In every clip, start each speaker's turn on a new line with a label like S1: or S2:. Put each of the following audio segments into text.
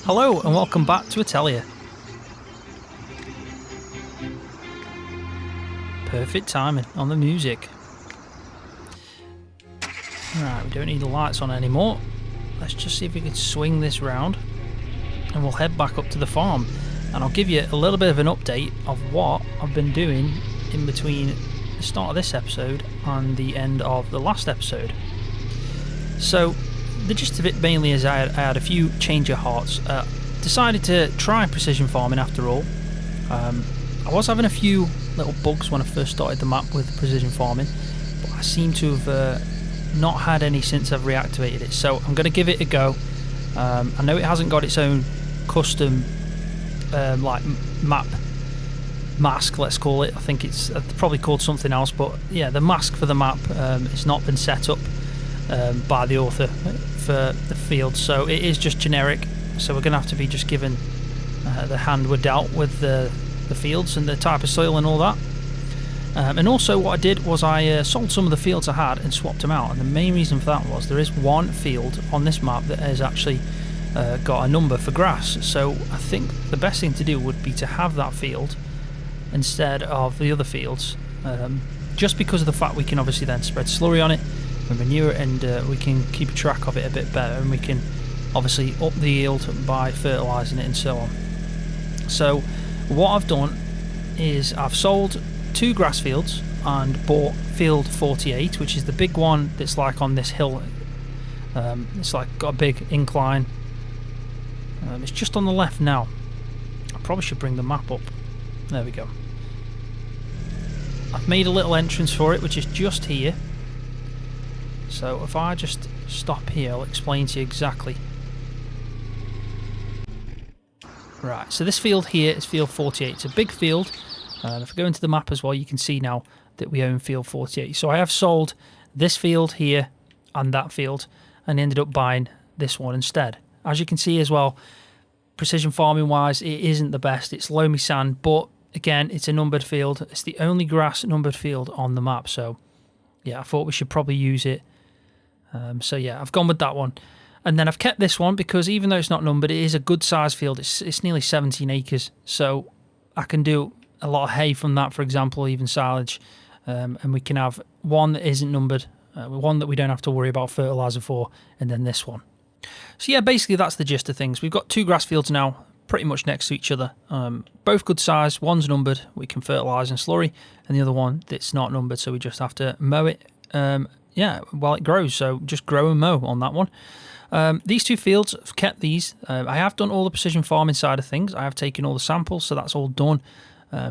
S1: Hello and welcome back to Italia. Perfect timing on the music. Right, we don't need the lights on anymore. Let's just see if we can swing this round and we'll head back up to the farm. And I'll give you a little bit of an update of what I've been doing in between the start of this episode and the end of the last episode. So, the gist of it mainly is I had a few change of hearts. Decided to try precision farming after all. I was having a few little bugs when I first started the map with precision farming, but I seem to have not had any since I've reactivated it. So I'm going to give it a go. I know it hasn't got its own custom like map mask, let's call it. I think it's probably called something else, but yeah, the mask for the map it's not been set up by the author for the field, so it is just generic. So we're going to have to be just given the hand we're dealt with the fields and the type of soil and all that. And also what I did was I sold some of the fields I had and swapped them out, and the main reason for that was there is one field on this map that has actually got a number for grass. So I think the best thing to do would be to have that field instead of the other fields, just because of the fact we can obviously then spread slurry on it and manure it, and we can keep track of it a bit better, and we can obviously up the yield by fertilising it and so on. So what I've done is I've sold 2 grass fields and bought field 48, which is the big one that's like on this hill. It's like got a big incline. It's just on the left now. I probably should bring the map up. There we go. I've made a little entrance for it, which is just here. So if I just stop here, I'll explain to you exactly. Right, so this field here is field 48. It's a big field. If I go into the map as well, you can see now that we own field 48. So I have sold this field here and that field and ended up buying this one instead. As you can see as well, precision farming wise, it isn't the best. It's loamy sand, but again, it's a numbered field. It's the only grass numbered field on the map. So yeah, I thought we should probably use it. So yeah, I've gone with that one. And then I've kept this one because even though it's not numbered, it is a good size field. It's nearly 17 acres. So I can do a lot of hay from that, for example, even silage. And we can have one that isn't numbered, one that we don't have to worry about fertiliser for, and then this one. So yeah, basically that's the gist of things. We've got 2 grass fields now, pretty much next to each other. Both good size. One's numbered, we can fertilise and slurry, and the other one that's not numbered, so we just have to mow it while it grows. So just grow and mow on that one. These 2 fields, I've kept these. I have done all the precision farming side of things. I have taken all the samples, so that's all done.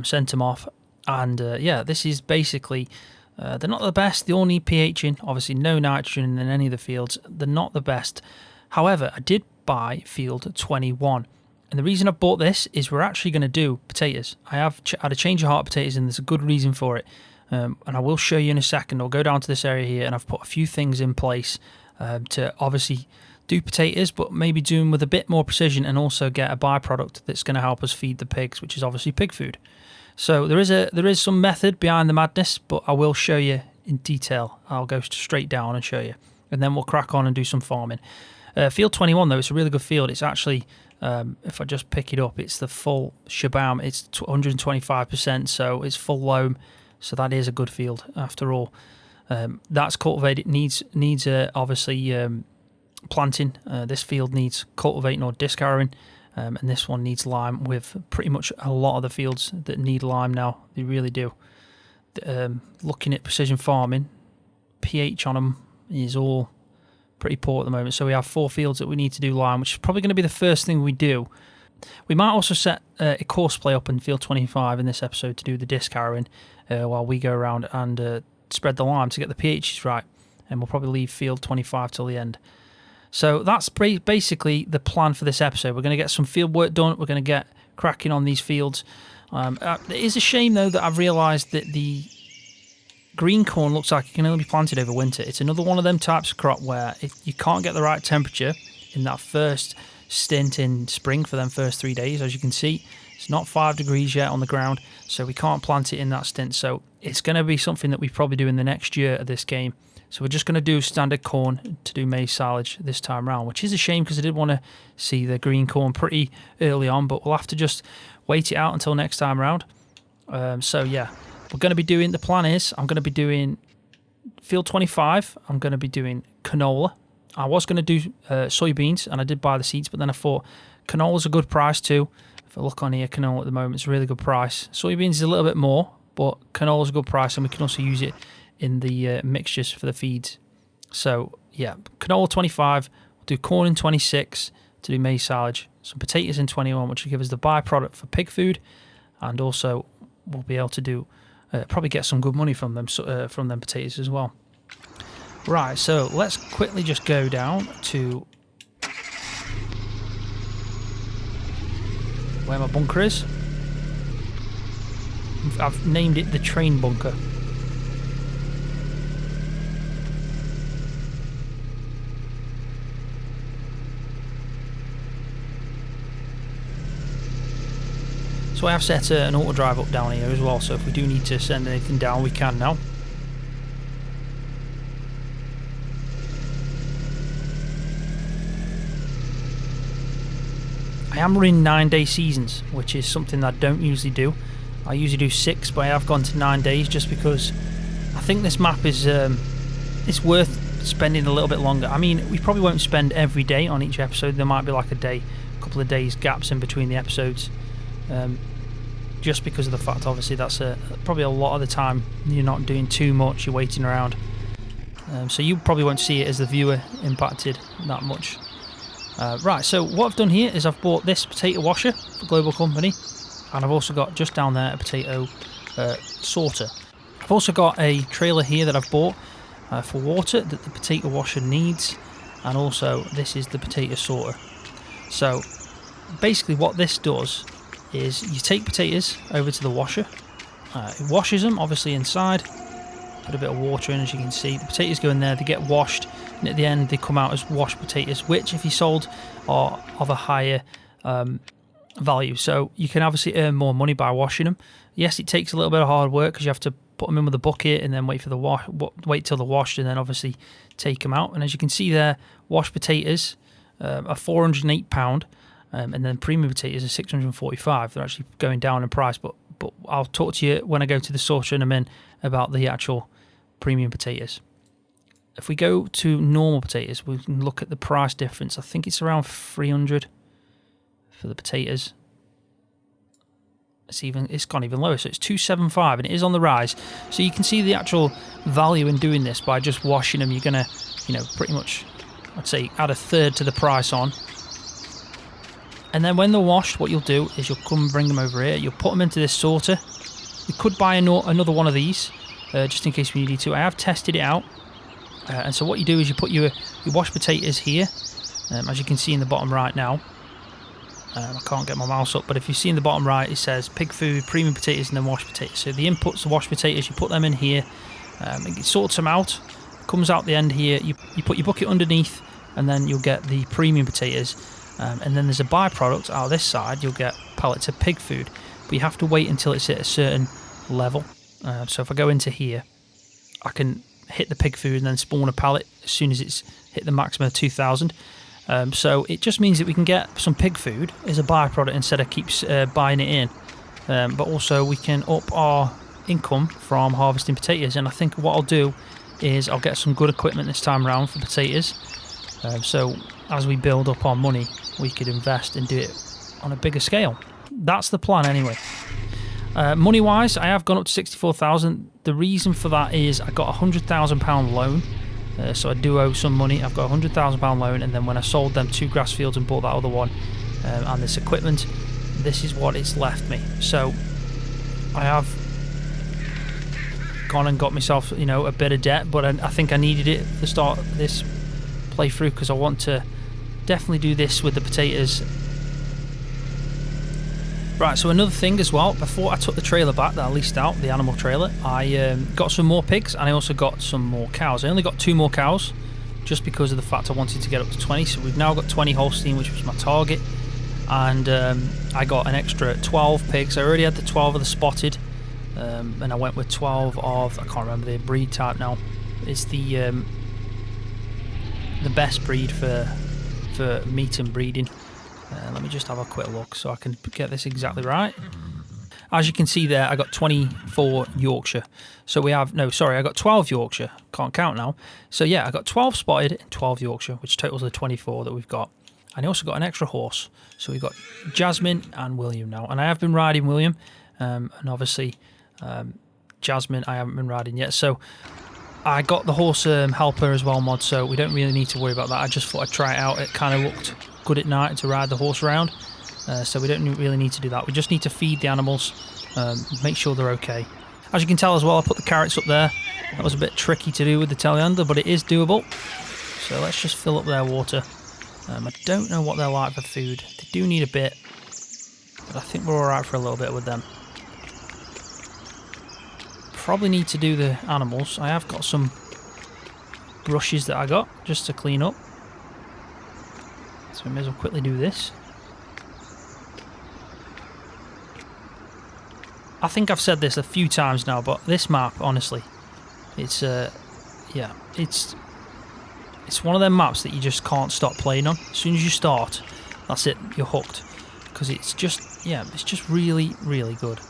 S1: Sent them off. And yeah, this is basically, they're not the best. They all need pH in. Obviously no nitrogen in any of the fields. They're not the best. However, I did buy field 21. And the reason I bought this is we're actually going to do potatoes. I have had a change of heart potatoes, and there's a good reason for it. And I will show you in a second. I'll go down to this area here, and I've put a few things in place to obviously do potatoes, but maybe do them with a bit more precision and also get a byproduct that's going to help us feed the pigs, which is obviously pig food. So there is some method behind the madness, but I will show you in detail. I'll go straight down and show you, and then we'll crack on and do some farming. Field 21 though, it's a really good field. It's actually, if I just pick it up, it's the full shabam. It's 125%, so it's full loam. So that is a good field after all. That's cultivated. It needs obviously planting. This field needs cultivating or disc harrowing, and this one needs lime, with pretty much a lot of the fields that need lime now. They really do. Looking at precision farming, pH on them is all pretty poor at the moment. So we have 4 fields that we need to do lime, which is probably going to be the first thing we do. We might also set a courseplay up in field 25 in this episode to do the disc harrowing while we go around and spread the lime to get the pHs right, and we'll probably leave field 25 till the end. So that's basically the plan for this episode. We're going to get some field work done. We're going to get cracking on these fields. It is a shame though that I've realised that the green corn looks like it can only be planted over winter. It's another one of them types of crop where if you can't get the right temperature in that first stint in spring for them first 3 days, as you can see, it's not 5 degrees yet on the ground, so we can't plant it in that stint. So it's going to be something that we probably do in the next year of this game. So we're just going to do standard corn to do maize silage this time round, which is a shame because I did want to see the green corn pretty early on, but we'll have to just wait it out until next time round. So yeah, we're going to be doing, the plan is I'm going to be doing field 25, I'm going to be doing canola. I was going to do soybeans, and I did buy the seeds, but then I thought canola's a good price too. If I look on here, canola at the moment, it's a really good price. Soybeans is a little bit more, but canola's a good price, and we can also use it in the mixtures for the feeds. So yeah, canola 25, we'll do corn in 26 to do maize silage, some potatoes in 21, which will give us the byproduct for pig food, and also we'll be able to do probably get some good money from them potatoes as well. Right, so let's quickly just go down to where my bunker is. I've named it the train bunker. So I have set an auto drive up down here as well, so if we do need to send anything down, we can now. I am running 9-day seasons, which is something that I don't usually do. I usually do 6, but I have gone to 9 days just because I think this map is it's worth spending a little bit longer. I mean, we probably won't spend every day on each episode. There might be like a couple of days gaps in between the episodes, just because of the fact, obviously, that's probably a lot of the time you're not doing too much, you're waiting around. So you probably won't see it as the viewer impacted that much. Right, so what I've done here is I've bought this potato washer for Global Company, and I've also got just down there a potato sorter. I've also got a trailer here that I've bought for water that the potato washer needs, and also this is the potato sorter. So basically what this does is you take potatoes over to the washer, it washes them obviously inside, put a bit of water in, as you can see. The potatoes go in there, they get washed, and at the end they come out as washed potatoes, which if you sold are of a higher value. So you can obviously earn more money by washing them. Yes, it takes a little bit of hard work because you have to put them in with a bucket and then wait till they're washed, and then obviously take them out. And as you can see there, washed potatoes are £408, and then premium potatoes are £645. They're actually going down in price, but I'll talk to you when I go to the sorter in a minute about the actual premium potatoes. If we go to normal potatoes, we can look at the price difference. I think it's around 300 for the potatoes. It's gone even lower, so it's 275, and it is on the rise. So you can see the actual value in doing this by just washing them. You're gonna, pretty much, I'd say, add a third to the price on. And then when they're washed, what you'll do is you'll come and bring them over here. You'll put them into this sorter. You could buy another one of these, just in case we needed to. I have tested it out. And so what you do is you put your washed potatoes here, as you can see in the bottom right now. I can't get my mouse up, but if you see in the bottom right, it says pig food, premium potatoes, and then washed potatoes. So the inputs are washed potatoes, you put them in here, it sorts them out, comes out the end here, you put your bucket underneath, and then you'll get the premium potatoes. And then there's a byproduct out of this side, you'll get pellets of pig food, but you have to wait until it's at a certain level. So if I go into here, I can hit the pig food and then spawn a pellet as soon as it's hit the maximum of 2,000. So it just means that we can get some pig food as a byproduct instead of keeps buying it in. But also we can up our income from harvesting potatoes, and I think what I'll do is I'll get some good equipment this time around for potatoes. So as we build up our money, we could invest and do it on a bigger scale. That's the plan anyway. Money wise, I have gone up to 64,000. The reason for that is I got a £100,000 loan. So I do owe some money. I've got a £100,000 loan, and then when I sold them 2 grass fields and bought that other one and this equipment, this is what it's left me. So I have gone and got myself, a bit of debt, but I think I needed it to start this playthrough because I want to definitely do this with the potatoes. Right, so another thing as well, before I took the trailer back that I leased out, the animal trailer, I got some more pigs and I also got some more cows. I only got 2 more cows just because of the fact I wanted to get up to 20. So we've now got 20 Holstein, which was my target, and I got an extra 12 pigs. I already had the 12 of the spotted, and I went with 12 of, I can't remember the breed type now, is the best breed for meat and breeding. Let me just have a quick look so I can get this exactly right. As you can see there, I got 24 Yorkshire. So we have, no, sorry, I got 12 Yorkshire. Can't count now. So yeah, I got 12 spotted and 12 Yorkshire, which totals the 24 that we've got. And I also got an extra horse. So we've got Jasmine and William now. And I have been riding William. And obviously, Jasmine, I haven't been riding yet. So I got the horse helper as well mod. So we don't really need to worry about that. I just thought I'd try it out. It kind of looked good at night to ride the horse around. So we don't really need to do that. We just need to feed the animals, make sure they're okay. As you can tell as well, I put the carrots up there. That was a bit tricky to do with the telehandler, but it is doable. So let's just fill up their water. I don't know what they're like for food. They do need a bit, but I think we're alright for a little bit with them. Probably need to do the animals. I have got some brushes that I got just to clean up. So we may as well quickly do this. I think I've said this a few times now, but this map, honestly, it's yeah, it's one of them maps that you just can't stop playing on. As soon as you start, that's it, you're hooked, because it's just, yeah, it's just really, really good.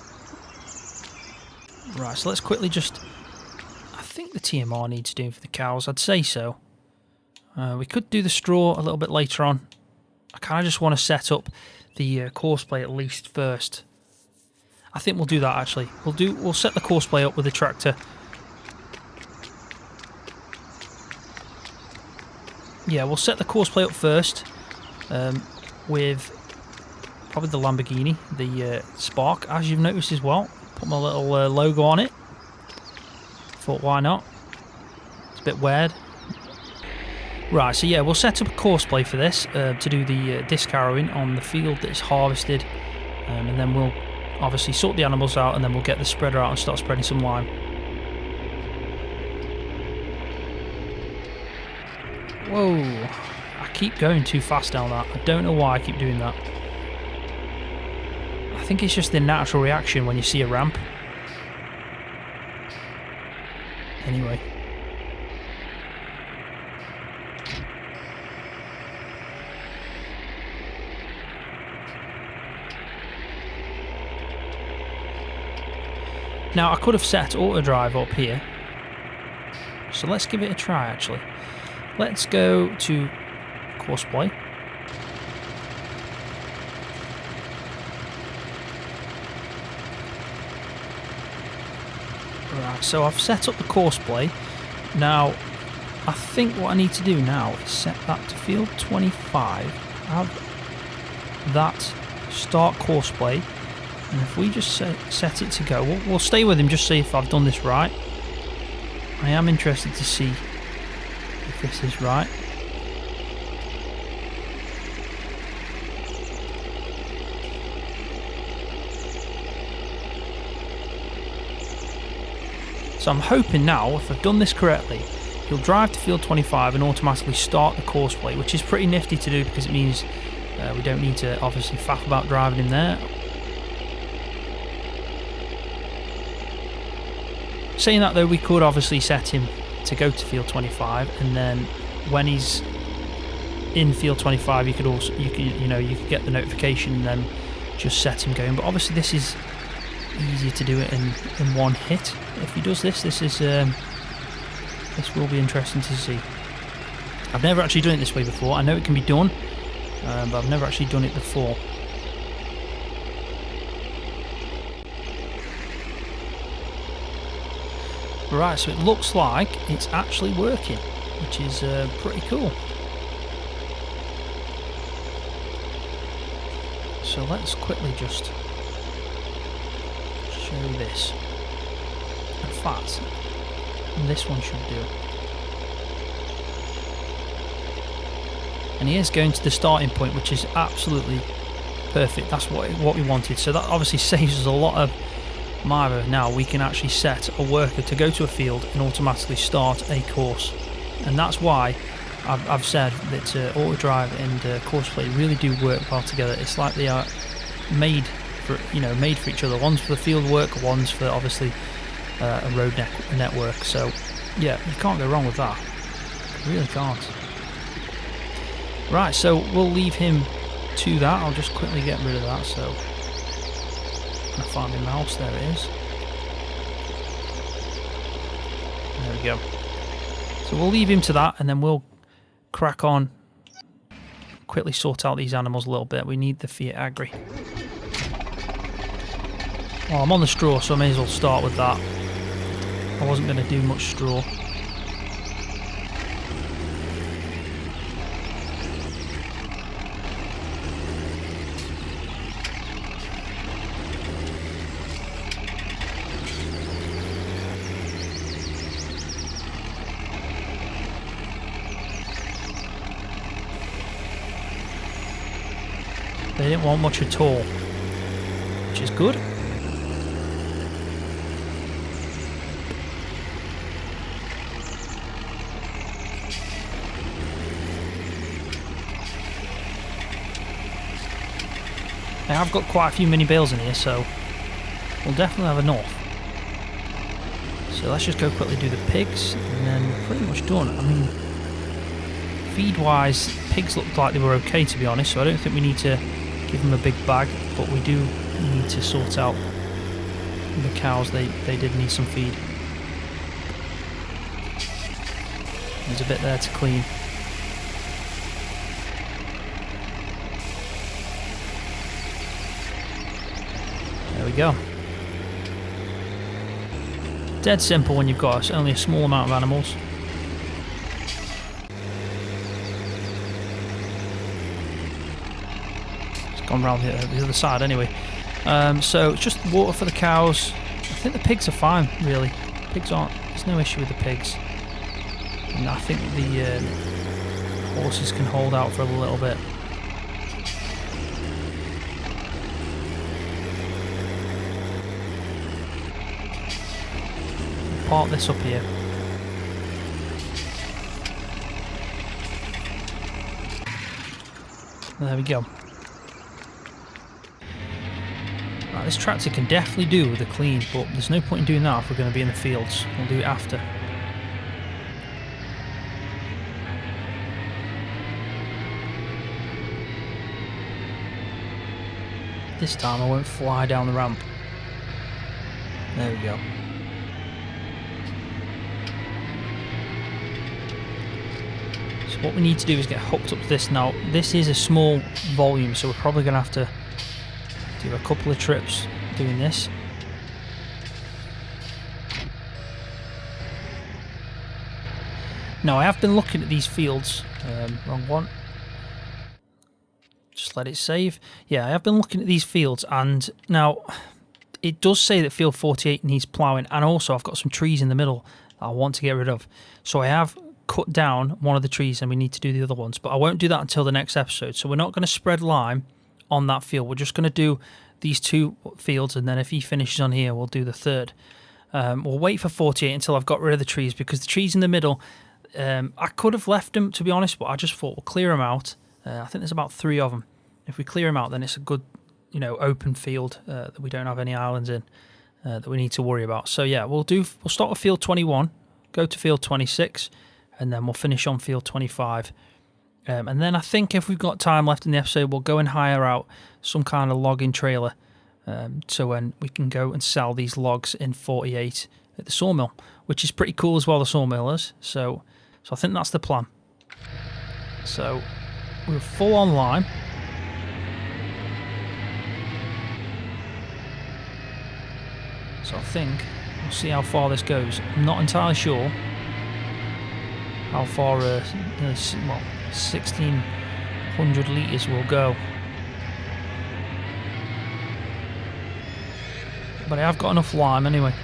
S1: Right, so let's quickly just, I think the TMR needs doing for the cows. I'd say so. We could do the straw a little bit later on. I kind of just want to set up the courseplay at least first. I think we'll do that actually. We'll set the courseplay up with the tractor. Yeah, we'll set the courseplay up first with probably the Lamborghini, the Spark, as you've noticed as well. Put my little logo on it. Thought why not? It's a bit weird. Right, so yeah, we'll set up a courseplay for this to do the disc harrowing on the field that's harvested, and then we'll obviously sort the animals out, and then we'll get the spreader out and start spreading some lime. Whoa, I keep going too fast down that. I don't know why I keep doing that. I think it's just the natural reaction when you see a ramp. Anyway. Now, I could have set autodrive up here, so let's give it a try actually. Let's go to courseplay. Right, so I've set up the courseplay. Now, I think what I need to do now is set that to field 25, have that start courseplay. And if we just set it to go, we'll stay with him just see if I've done this right. I am interested to see if this is right. So I'm hoping now, if I've done this correctly, he'll drive to field 25 and automatically start the courseplay, which is pretty nifty to do because it means we don't need to obviously faff about driving him there. Saying that though, we could obviously set him to go to field 25, and then when he's in field 25, you could get the notification and then just set him going. But obviously, this is easier to do it in one hit. If he does this, this will be interesting to see. I've never actually done it this way before. I know it can be done, but I've never actually done it before. Right, so it looks like it's actually working, which is pretty cool. So let's quickly just show this. In fact, this one should do. And he is going to the starting point, which is absolutely perfect. That's what we wanted. So that obviously saves us a lot of maize. Now we can actually set a worker to go to a field and automatically start a course, and that's why I've said that autodrive and courseplay really do work well together. It's like they are made for each other. One's for the field work, one's for obviously a road network. So Yeah, you can't go wrong with that. You really can't. Right, so we'll leave him to that. I'll just quickly get rid of that. So I find my mouse. There it is. There we go. So we'll leave him to that, and then we'll crack on. Quickly sort out these animals a little bit. We need the Fiat Agri. Well, I'm on the straw, so I may as well start with that. I wasn't going to do much straw. They didn't want much at all, which is good. I have got quite a few mini bales in here, so we'll definitely have enough. So let's just go quickly do the pigs, and then we're pretty much done. I mean, feed-wise, pigs looked like they were okay, to be honest, so I don't think we need to give them a big bag, but we do need to sort out the cows. They did need some feed. There's a bit there to clean. There we go. Dead simple when you've got only a small amount of animals. Gone round the other side anyway. So it's just water for the cows. I think the pigs are fine, really. Pigs aren't. There's no issue with the pigs. And I think the horses can hold out for a little bit. Park this up here. There we go. Right, this tractor can definitely do with a clean, but there's no point in doing that if we're going to be in the fields. We'll do it after. This time I won't fly down the ramp. There we go. So what we need to do is get hooked up to this. Now, this is a small volume, so we're probably going to have to do a couple of trips doing this. Now, I have been looking at these fields. Wrong one. Just let it save. Yeah, I have been looking at these fields, and now it does say that field 48 needs ploughing, and also I've got some trees in the middle that I want to get rid of. So I have cut down one of the trees, and we need to do the other ones, but I won't do that until the next episode. So we're not going to spread lime on that field. We're just going to do these two fields, and then if he finishes on here, we'll do the third. We'll wait for 48 until I've got rid of the trees, because the trees in the middle, I could have left them, to be honest, but I just thought we'll clear them out. I think there's about 3 of them. If we clear them out, then it's a good, open field that we don't have any islands in that we need to worry about. So yeah, we'll start with field 21, go to field 26, and then we'll finish on field 25. And then I think if we've got time left in the episode, we'll go and hire out some kind of logging trailer, so when we can go and sell these logs in 48 at the sawmill, which is pretty cool as well, the sawmill is. So I think that's the plan. So we're full on lime. So I think we'll see how far this goes. I'm not entirely sure how far 1,600 litres will go. But I have got enough lime anyway.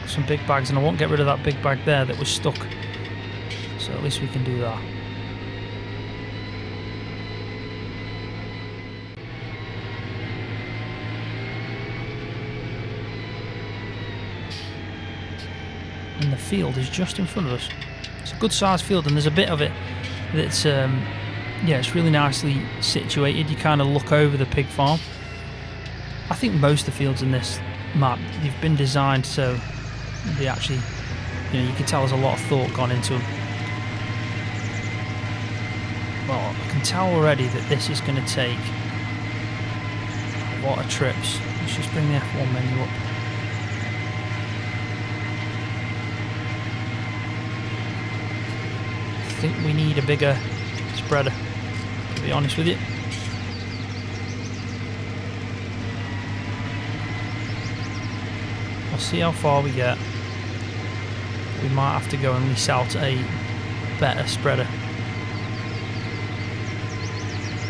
S1: Some big bags, and I won't get rid of that big bag there that was stuck. So at least we can do that. And the field is just in front of us. It's a good sized field, and there's a bit of it that's it's really nicely situated. You kind of look over the pig farm. I think most of the fields in this map, they've been designed so they actually You know, you can tell there's a lot of thought gone into them. Well, I can tell already that this is going to take a lot of trips. Let's just bring the F1 menu up. I think we need a bigger spreader, to be honest with you. We'll see how far we get. We might have to go and lease out a better spreader,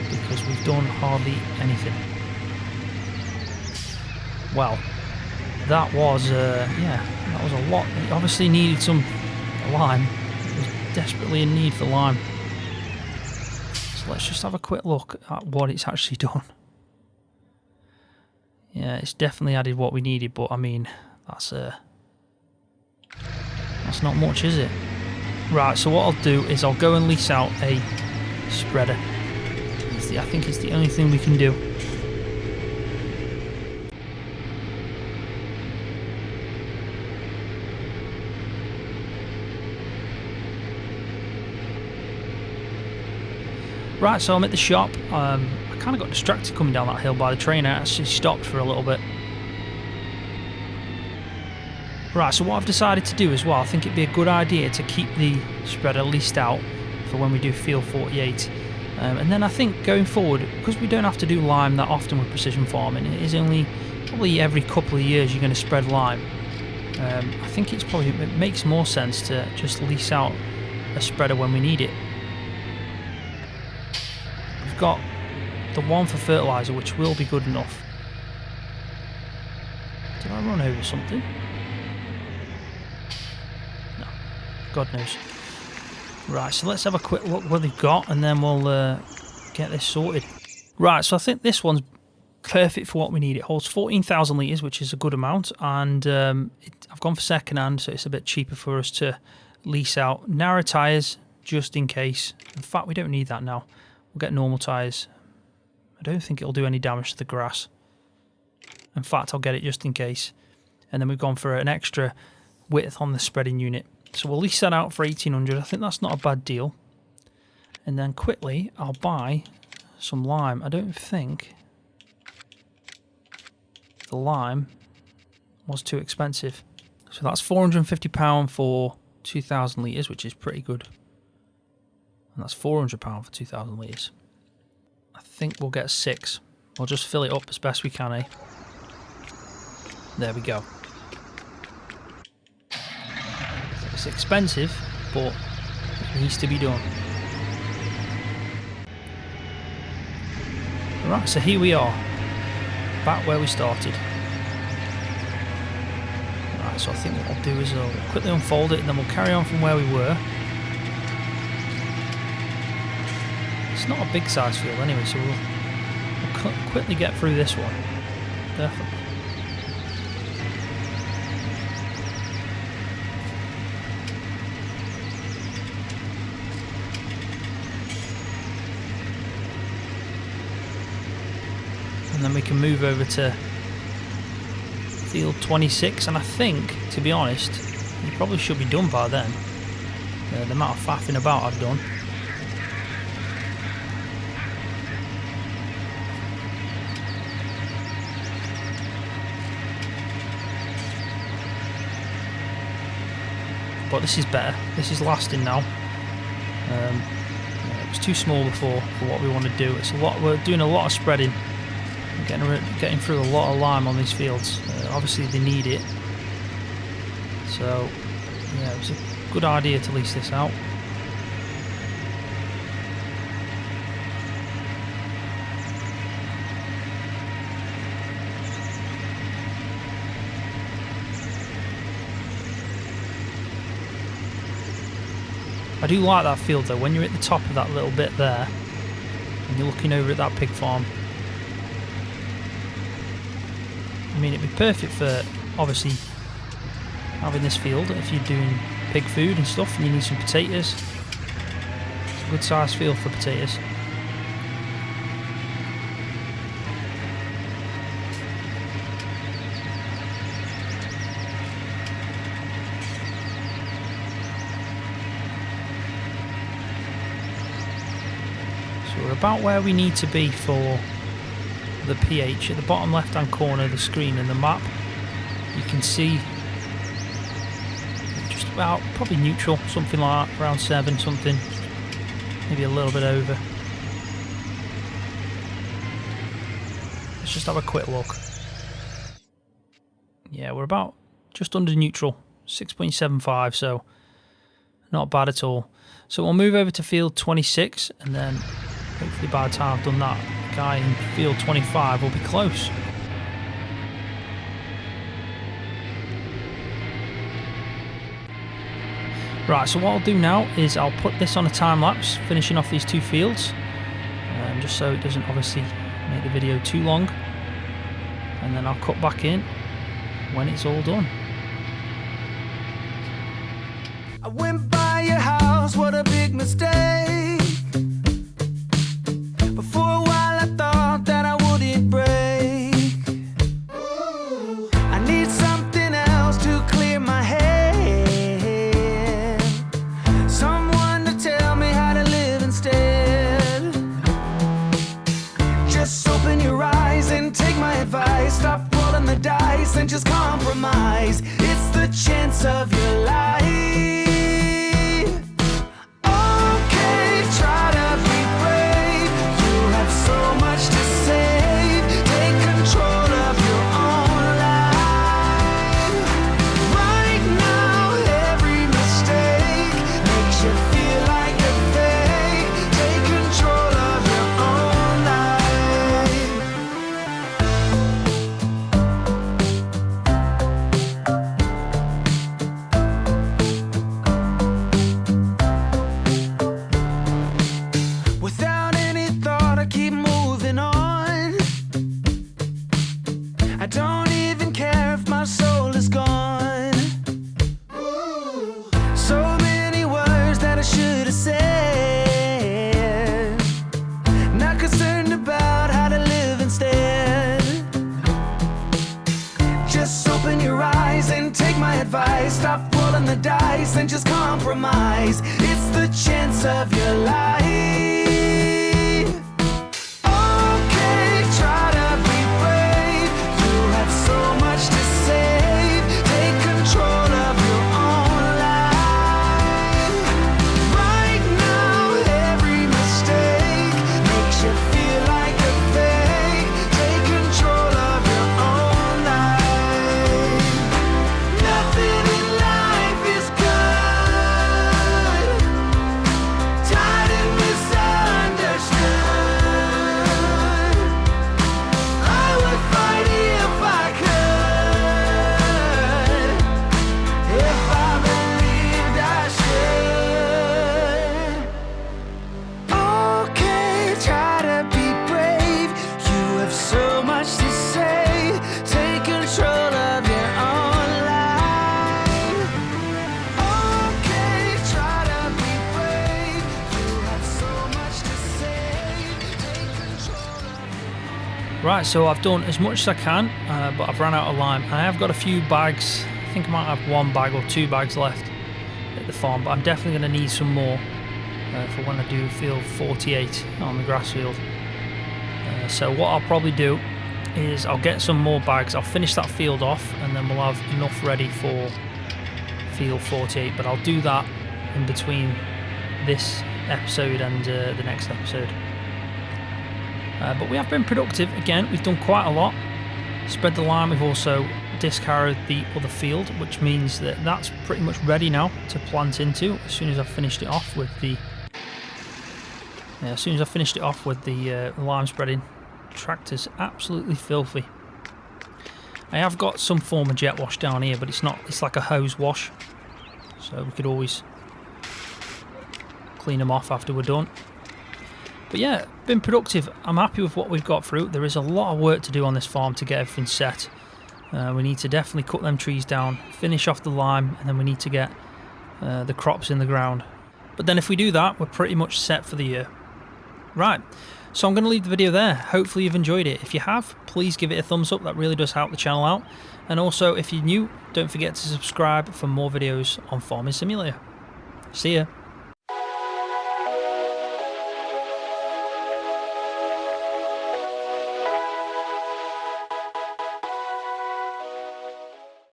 S1: because we've done hardly anything. Well, that was that was a lot. It obviously needed some lime. It was desperately in need for lime. So let's just have a quick look at what it's actually done. Yeah, it's definitely added what we needed, but I mean, that's not much, is it? Right, so what I'll do is I'll go and lease out a spreader. I think it's the only thing we can do. Right, so I'm at the shop. I kind of got distracted coming down that hill by the train. I actually stopped for a little bit. Right, so what I've decided to do as well, I think it'd be a good idea to keep the spreader leased out for when we do field 48. And then I think going forward, because we don't have to do lime that often with precision farming, it is only probably every couple of years you're going to spread lime. I think it makes more sense to just lease out a spreader when we need it. We've got the one for fertiliser, which will be good enough. Did I run over something? No, God knows. Right, so let's have a quick look what they've got, and then we'll get this sorted. Right, so I think this one's perfect for what we need. It holds 14,000 litres, which is a good amount, and I've gone for second hand, so it's a bit cheaper for us to lease out. Narrow tyres, just in case. In fact, we don't need that now. We'll get normal tyres. I don't think it'll do any damage to the grass. In fact, I'll get it just in case. And then we've gone for an extra width on the spreading unit. So we'll lease that out for 1,800. I think that's not a bad deal. And then quickly, I'll buy some lime. I don't think the lime was too expensive. So that's £450 for 2,000 litres, which is pretty good. And that's £400 for 2,000 litres. I think we'll get 6. We'll just fill it up as best we can, eh? There we go. It's expensive, but it needs to be done. Right, so here we are, back where we started. Right, so I think what I'll do is I'll quickly unfold it, and then we'll carry on from where we were. It's not a big size field anyway, so we'll quickly get through this one. Definitely. And then we can move over to field 26, and I think, to be honest, you probably should be done by then. The amount of faffing about I've done. But this is better. This is lasting now. It was too small before for what we want to do. It's a lot. We're doing a lot of spreading. Getting through a lot of lime on these fields. Obviously they need it. So yeah, it was a good idea to lease this out. I do like that field though, when you're at the top of that little bit there and you're looking over at that pig farm. I mean, it'd be perfect for, obviously, having this field if you're doing pig food and stuff and you need some potatoes. It's a good sized field for potatoes. we're about where we need to be for the pH. At the bottom left hand corner of the screen in the map, you can see just about probably neutral, something like that, around 7 something, maybe a little bit over. Let's just have a quick look. Yeah, we're about just under neutral, 6.75, so not bad at all. So we'll move over to field 26, and then hopefully by the time I've done that, the guy in field 25 will be close. Right, so what I'll do now is I'll put this on a time lapse, finishing off these 2 fields, just so it doesn't obviously make the video too long, and then I'll cut back in when it's all done.
S2: I went by your house, what a big mistake. But for a while I thought that I wouldn't break. I need something else to clear my head. Someone to tell me how to live instead. Just open your eyes and take my advice. Stop rolling the dice and just compromise. It's the chance of your life. Stop rolling the dice and just compromise. It's the chance of your life. Okay, try to be brave. You have so much to save. Take control of your own life. Right now, every mistake makes you feel like a fake. Take control of your own life. Nothing in life is good. Tired and misunderstood. I would fight if I could. If I believed I should. Okay, try to be brave. You have so much to say. Take control of your own life. Okay, try to be brave. You have so much to say. Take control of your
S1: Right, so I've done as much as I can, but I've run out of lime. I have got a few bags. I think I might have 1 bag or 2 bags left at the farm, but I'm definitely going to need some more for when I do field 48 on the grass field. So what I'll probably do is I'll get some more bags. I'll finish that field off, and then we'll have enough ready for field 48. But I'll do that in between this episode and the next episode. But we have been productive. Again, we've done quite a lot. Spread the lime. We've also disc harrowed the other field, which means that that's pretty much ready now to plant into. As soon as I've finished it off with the lime spreading, tractor's absolutely filthy. I have got some form of jet wash down here, but it's not. It's like a hose wash, so we could always clean them off after we're done. But yeah, been productive. I'm happy with what we've got through. There is a lot of work to do on this farm to get everything set. We need to definitely cut them trees down, finish off the lime, and then we need to get the crops in the ground. But then if we do that, we're pretty much set for the year. Right, so I'm going to leave the video there. Hopefully you've enjoyed it. If you have, please give it a thumbs up. That really does help the channel out. And also, if you're new, don't forget to subscribe for more videos on Farming Simulator. See ya.